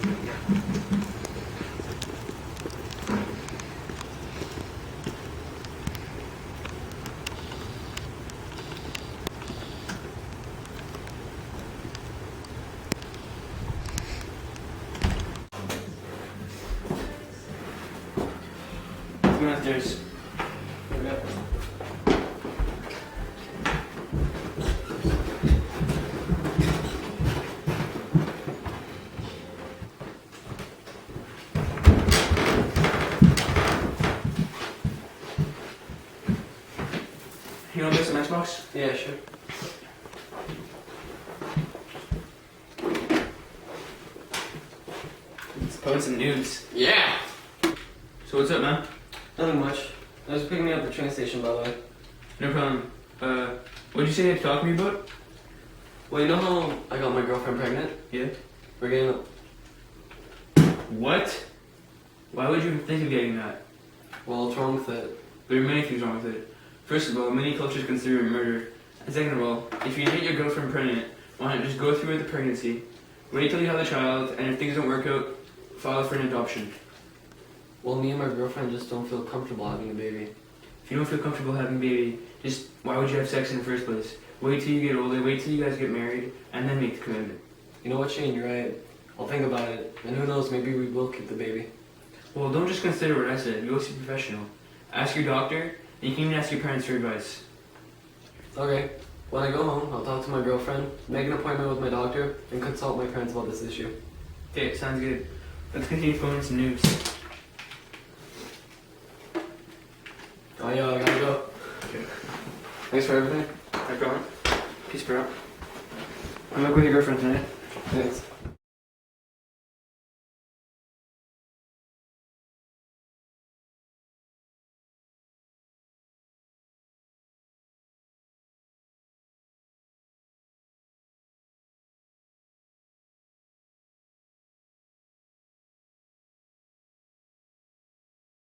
Come downstairs. You want to get some Xbox? Yeah, sure. Let's post some news. Yeah! So what's up, man? Nothing much. I was picking me up at the train station, by the way. No problem. What'd you say you had to talk to me about? Well, you know how I got my girlfriend pregnant? Yeah. We're getting... What? Why would you even think of getting that? Well, what's wrong with it? There are many things wrong with it. First of all, many cultures consider it murder. And second of all, if you get your girlfriend pregnant, why not just go through with the pregnancy, wait till you have the child, and if things don't work out, file for an adoption. Well, me and my girlfriend just don't feel comfortable having a baby. If you don't feel comfortable having a baby, just why would you have sex in the first place? Wait till you get older, wait till you guys get married, and then make the commitment. You know what, Shane? You're right. I'll think about it. And who knows, maybe we will keep the baby. Well, don't just consider what I said. Go see a professional. Ask your doctor, and you can even ask your parents for advice. Okay. When I go home, I'll talk to my girlfriend, make an appointment with my doctor, and consult my parents about this issue. Okay, sounds good. Let's continue going some news. Oh yeah, I gotta go. Okay. Thanks for everything. No problem. Peace, bro. I'm gonna go with your girlfriend tonight. Thanks.